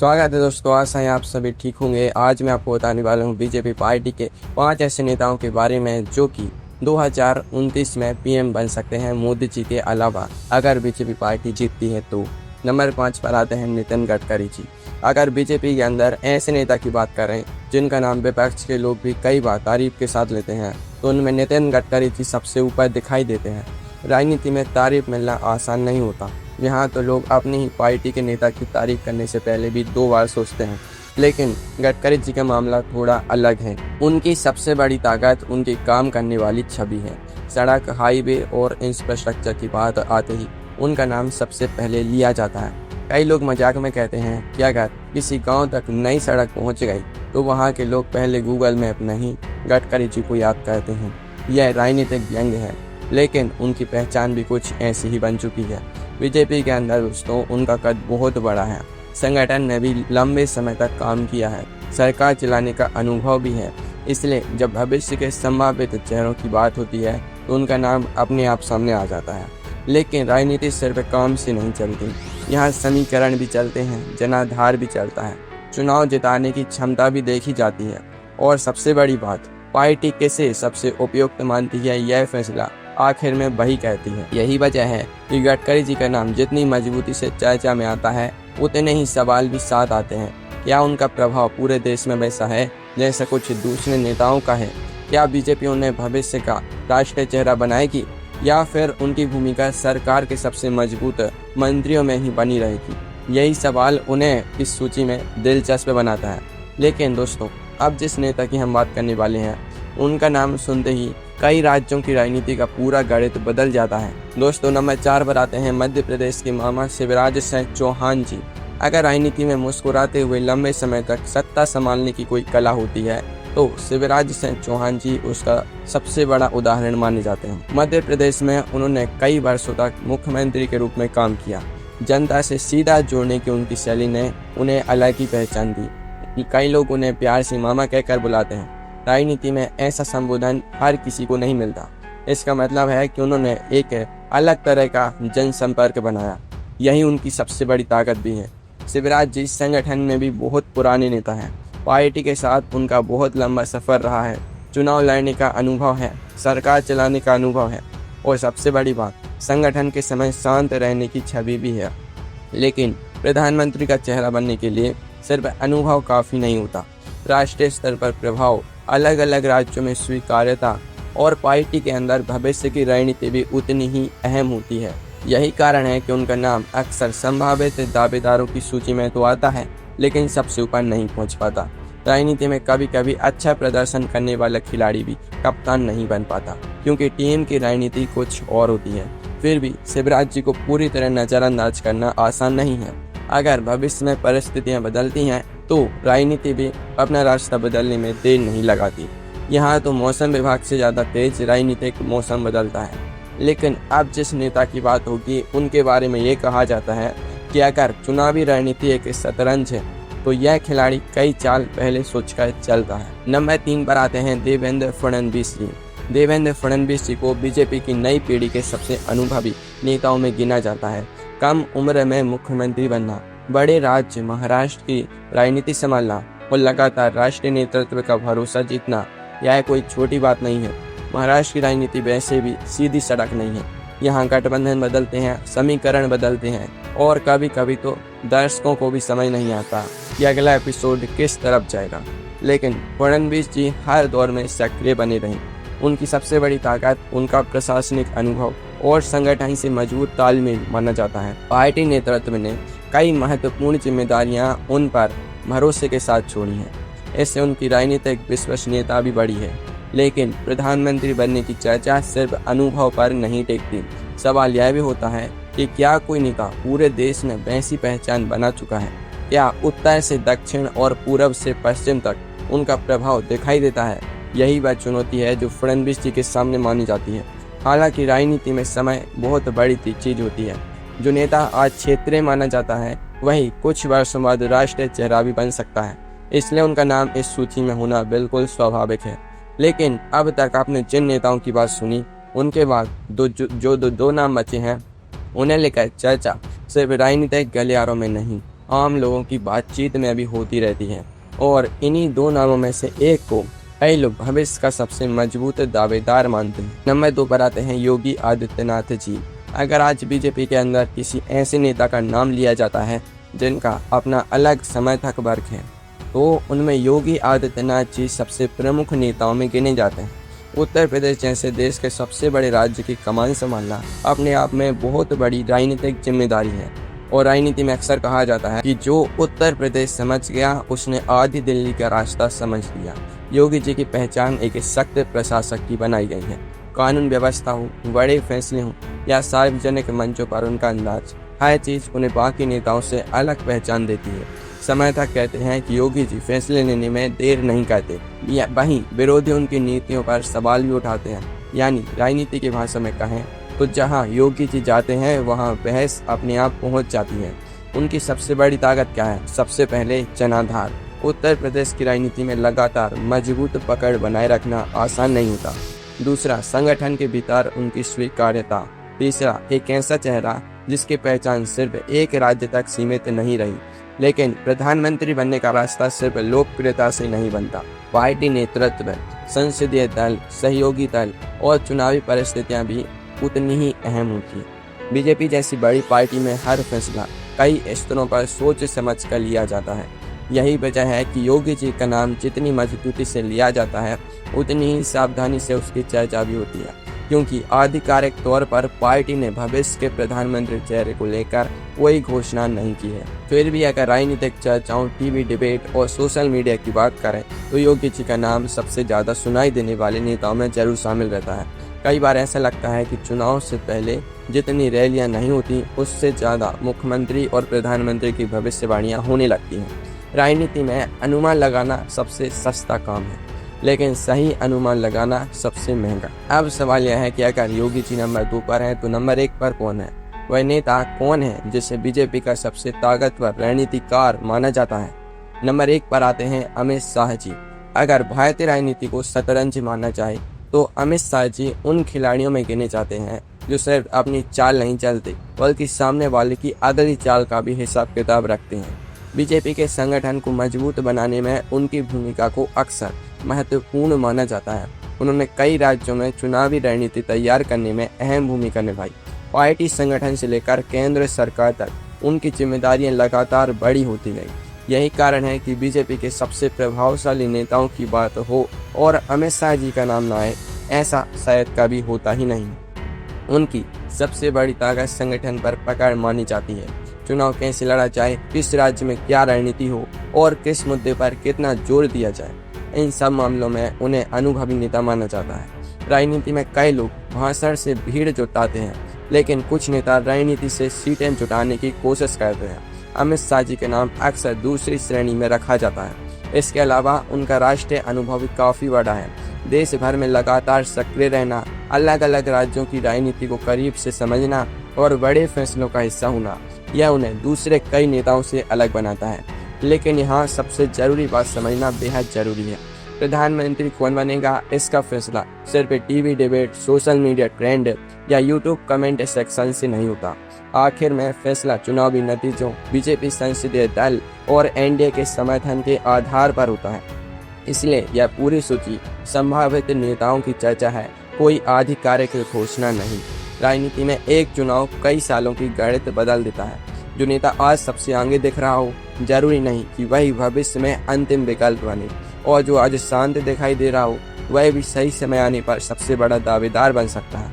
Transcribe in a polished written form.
स्वागत है दोस्तों, आशा है आप सभी ठीक होंगे। आज मैं आपको बताने वाला हूँ बीजेपी पार्टी के 5 ऐसे नेताओं के बारे में जो कि 2029 में पीएम बन सकते हैं मोदी जी के अलावा, अगर बीजेपी पार्टी जीतती है तो। नंबर 5 पर आते हैं नितिन गडकरी जी। अगर बीजेपी के अंदर ऐसे नेता की बात करें जिनका नाम विपक्ष के लोग भी कई बार तारीफ के साथ लेते हैं तो उनमें नितिन गडकरी जी सबसे ऊपर दिखाई देते हैं। राजनीति में तारीफ मिलना आसान नहीं होता। यहाँ तो लोग अपनी ही पार्टी के नेता की तारीफ करने से पहले भी 2 बार सोचते हैं, लेकिन गडकरी जी का मामला थोड़ा अलग है। उनकी सबसे बड़ी ताकत उनकी काम करने वाली छवि है। सड़क, हाईवे और इंफ्रास्ट्रक्चर की बात आते ही उनका नाम सबसे पहले लिया जाता है। कई लोग मजाक में कहते हैं कि अगर किसी गांव तक नई सड़क पहुंच गई तो वहां के लोग पहले गूगल मैप नहीं गडकरी जी को याद करते हैं। यह राजनीतिक व्यंग्य है, लेकिन उनकी पहचान भी कुछ ऐसी ही बन चुकी है। बीजेपी के अंदर दोस्तों उनका कद बहुत बड़ा है। संगठन ने भी लंबे समय तक काम किया है, सरकार चलाने का अनुभव भी है। इसलिए जब भविष्य के संभावित चेहरों की बात होती है तो उनका नाम अपने आप सामने आ जाता है। लेकिन राजनीति सिर्फ काम से नहीं चलती, यहाँ समीकरण भी चलते हैं, जनाधार भी चलता है, चुनाव जिताने की क्षमता भी देखी जाती है। और सबसे बड़ी बात, पार्टी किसे सबसे उपयुक्त मानती है यह फैसला आखिर में वही कहती है। यही वजह है कि गडकरी जी का नाम जितनी मजबूती से चर्चा में आता है उतने ही सवाल भी साथ आते हैं। क्या उनका प्रभाव पूरे देश में वैसा है जैसा कुछ दूसरे नेताओं का है? क्या बीजेपी उन्हें भविष्य का राष्ट्रीय चेहरा बनाएगी या फिर उनकी भूमिका सरकार के सबसे मजबूत मंत्रियों में ही बनी रहेगी? यही सवाल उन्हें इस सूची में दिलचस्प बनाता है। लेकिन दोस्तों, अब जिस नेता की हम बात करने वाले हैं उनका नाम सुनते ही कई राज्यों की राजनीति का पूरा गणित बदल जाता है। दोस्तों, नंबर 4 पर आते हैं मध्य प्रदेश के मामा शिवराज सिंह चौहान जी। अगर राजनीति में मुस्कुराते हुए लंबे समय तक सत्ता संभालने की कोई कला होती है तो शिवराज सिंह चौहान जी उसका सबसे बड़ा उदाहरण माने जाते हैं। मध्य प्रदेश में उन्होंने कई वर्षों तक मुख्यमंत्री के रूप में काम किया। जनता से सीधा जुड़ने की उनकी शैली ने उन्हें अलग ही पहचान दी। कई लोग उन्हें प्यार से मामा कहकर बुलाते हैं। राजनीति में ऐसा संबोधन हर किसी को नहीं मिलता। इसका मतलब है कि उन्होंने एक अलग तरह का जनसंपर्क बनाया। यही उनकी सबसे बड़ी ताकत भी है। शिवराज जी संगठन में भी बहुत पुराने नेता हैं। पार्टी के साथ उनका बहुत लंबा सफर रहा है। चुनाव लड़ने का अनुभव है, सरकार चलाने का अनुभव है और सबसे बड़ी बात, संगठन के समय शांत रहने की छवि भी है। लेकिन प्रधानमंत्री का चेहरा बनने के लिए सिर्फ अनुभव काफ़ी नहीं होता। राष्ट्रीय स्तर पर प्रभाव, अलग अलग राज्यों में स्वीकार्यता और पार्टी के अंदर भविष्य की रणनीति भी उतनी ही अहम होती है। यही कारण है कि उनका नाम अक्सर संभावित दावेदारों की सूची में तो आता है, लेकिन सबसे ऊपर नहीं पहुंच पाता। राजनीति में कभी कभी अच्छा प्रदर्शन करने वाला खिलाड़ी भी कप्तान नहीं बन पाता, क्योंकि टीम की रणनीति कुछ और होती है। फिर भी शिवराज जी को पूरी तरह नज़रअंदाज करना आसान नहीं है। अगर भविष्य में परिस्थितियाँ बदलती हैं तो राजनीति भी अपना रास्ता बदलने में देर नहीं लगाती। यहाँ तो मौसम विभाग से ज़्यादा तेज राजनीतिक मौसम बदलता है। लेकिन अब जिस नेता की बात होगी उनके बारे में ये कहा जाता है कि अगर चुनावी रणनीति एक शतरंज है तो यह खिलाड़ी कई चाल पहले सोचकर चलता है। नंबर 3 पर आते हैं देवेंद्र फडणवीस जी। देवेंद्र फडणवीस जी को बीजेपी की नई पीढ़ी के सबसे अनुभवी नेताओं में गिना जाता है। कम उम्र में मुख्यमंत्री बनना, बड़े राज्य महाराष्ट्र की राजनीति संभालना और लगातार राष्ट्रीय नेतृत्व का भरोसा जीतना, यह कोई छोटी बात नहीं है। महाराष्ट्र की राजनीति वैसे भी सीधी सड़क नहीं है। यहाँ गठबंधन बदलते हैं, समीकरण बदलते हैं और कभी कभी तो दर्शकों को भी समझ नहीं आता कि अगला एपिसोड किस तरफ जाएगा। लेकिन फडणवीस जी हर दौर में सक्रिय बने रहे। उनकी सबसे बड़ी ताकत उनका प्रशासनिक अनुभव और संगठन से मजबूत तालमेल माना जाता है। पार्टी नेतृत्व ने कई महत्वपूर्ण जिम्मेदारियां उन पर भरोसे के साथ छोड़ी हैं। इससे उनकी राजनीतिक विश्वसनीयता भी बढ़ी है। लेकिन प्रधानमंत्री बनने की चर्चा सिर्फ अनुभव पर नहीं टिकती। सवाल यह भी होता है कि क्या कोई नेता पूरे देश में वैसी पहचान बना चुका है? क्या उत्तर से दक्षिण और पूरब से पश्चिम तक उनका प्रभाव दिखाई देता है? यही वह चुनौती है जो फडणवीस जी के सामने मानी जाती है। हालांकि राजनीति में समय बहुत बड़ी चीज होती है। जो नेता आज क्षेत्रीय माना जाता है वही कुछ वर्षों बाद राष्ट्रीय चेहरा भी बन सकता है। इसलिए उनका नाम इस सूची में होना बिल्कुल स्वाभाविक है। लेकिन अब तक आपने जिन नेताओं की बात सुनी उनके बाद दो नाम बचे हैं, उन्हें लेकर चर्चा सिर्फ राजनीतिक गलियारों में नहीं आम लोगों की बातचीत में भी होती रहती हैं और इन्हीं दो नामों में से एक को कई लोग भविष्य का सबसे मजबूत दावेदार मानते हैं। नंबर 2 पर आते हैं योगी आदित्यनाथ जी। अगर आज बीजेपी के अंदर किसी ऐसे नेता का नाम लिया जाता है जिनका अपना अलग समर्थक वर्ग है तो उनमें योगी आदित्यनाथ जी सबसे प्रमुख नेताओं में गिने जाते हैं। उत्तर प्रदेश जैसे देश के सबसे बड़े राज्य की कमान संभालना अपने आप में बहुत बड़ी राजनीतिक जिम्मेदारी है और राजनीति में अक्सर कहा जाता है कि जो उत्तर प्रदेश समझ गया उसने आधी दिल्ली का रास्ता समझ लिया। योगी जी की पहचान एक सख्त प्रशासक की बनाई गई है। कानून व्यवस्था हो, बड़े फैसले हों या सार्वजनिक मंचों पर उनका अंदाज, हर चीज़ उन्हें बाकी नेताओं से अलग पहचान देती है। समर्थक कहते हैं कि योगी जी फैसले लेने में देर नहीं करते, या वहीं विरोधी उनकी नीतियों पर सवाल भी उठाते हैं। यानी राजनीति की भाषा में कहें तो जहां योगी जी जाते हैं वहां बहस अपने आप पहुंच जाती है। उनकी सबसे बड़ी ताकत क्या है? सबसे पहले जनाधार। उत्तर प्रदेश की राजनीति में लगातार मजबूत पकड़ बनाए रखना आसान नहीं होता। दूसरा, संगठन के भीतर उनकी स्वीकार्यता। तीसरा, एक ऐसा चेहरा जिसकी पहचान सिर्फ एक राज्य तक सीमित नहीं रही, लेकिन प्रधानमंत्री बनने का रास्ता सिर्फ लोकप्रियता से नहीं बनता। पार्टी नेतृत्व, संसदीय दल, सहयोगी दल और चुनावी परिस्थितियां भी उतनी ही अहम होती है। बीजेपी जैसी बड़ी पार्टी में हर फैसला कई स्तरों पर सोच समझ कर लिया जाता है। यही वजह है कि योगी जी का नाम जितनी मजबूती से लिया जाता है उतनी ही सावधानी से उसकी चर्चा भी होती है, क्योंकि आधिकारिक तौर पर पार्टी ने भविष्य के प्रधानमंत्री चेहरे को लेकर कोई घोषणा नहीं की है। फिर भी अगर राजनीतिक चर्चाओं, टीवी डिबेट और सोशल मीडिया की बात करें तो योगी जी का नाम सबसे ज़्यादा सुनाई देने वाले नेताओं में जरूर शामिल रहता है। कई बार ऐसा लगता है कि चुनाव से पहले जितनी रैलियां नहीं होती उससे ज़्यादा मुख्यमंत्री और प्रधानमंत्री की भविष्यवाणियां होने लगती हैं। राजनीति में अनुमान लगाना सबसे सस्ता काम है, लेकिन सही अनुमान लगाना सबसे महंगा। अब सवाल यह है कि अगर योगी जी नंबर 2 पर हैं तो नंबर 1 पर कौन है? वह नेता कौन है जिसे बीजेपी का सबसे ताकतवर रणनीतिकार माना जाता है? नंबर 1 पर आते हैं अमित शाह जी। अगर भारतीय राजनीति को शतरंज माना जाए तो अमित शाह जी उन खिलाड़ियों में गिने जाते हैं जो सिर्फ अपनी चाल नहीं चलते बल्कि सामने वाले की अगली चाल का भी हिसाब किताब रखते हैं। बीजेपी के संगठन को मजबूत बनाने में उनकी भूमिका को अक्सर महत्वपूर्ण माना जाता है। उन्होंने कई राज्यों में चुनावी रणनीति तैयार करने में अहम भूमिका निभाई। पार्टी संगठन से लेकर केंद्र सरकार तक उनकी जिम्मेदारियां लगातार बड़ी होती गई। यही कारण है कि बीजेपी के सबसे प्रभावशाली नेताओं की बात हो और अमित शाह जी का नाम ना आए, ऐसा शायद कभी होता ही नहीं। उनकी सबसे बड़ी ताकत संगठन पर पकड़ मानी जाती है। चुनाव कैसे लड़ा जाए, किस राज्य में क्या रणनीति हो और किस मुद्दे पर कितना जोर दिया जाए, इन सब मामलों में उन्हें अनुभवी नेता माना जाता है। राजनीति में कई लोग भाषण से भीड़ जुटाते हैं, लेकिन कुछ नेता राजनीति से सीटें जुटाने की कोशिश करते हैं। अमित शाह जी के नाम अक्सर दूसरी श्रेणी में रखा जाता है। इसके अलावा उनका राष्ट्रीय अनुभव भी काफ़ी बड़ा है। देश भर में लगातार सक्रिय रहना, अलग अलग राज्यों की राजनीति को करीब से समझना और बड़े फैसलों का हिस्सा होना, यह उन्हें दूसरे कई नेताओं से अलग बनाता है। लेकिन यहाँ सबसे ज़रूरी बात समझना बेहद ज़रूरी है। प्रधानमंत्री कौन बनेगा, इसका फैसला सिर्फ TV debate, social media trend या यूट्यूब कमेंट सेक्शन से नहीं होता। आखिर में फैसला चुनावी नतीजों, बीजेपी संसदीय दल और एनडीए के समर्थन के आधार पर होता है। इसलिए यह पूरी सूची संभावित नेताओं की चर्चा है, कोई आधिकारिक घोषणा नहीं। राजनीति में एक चुनाव कई सालों की गणित बदल देता है। जो नेता आज सबसे आगे दिख रहा हो, जरूरी नहीं कि वही भविष्य में अंतिम विकल्प बने, और जो आज शांत दिखाई दे रहा हो वह भी सही समय आने पर सबसे बड़ा दावेदार बन सकता है।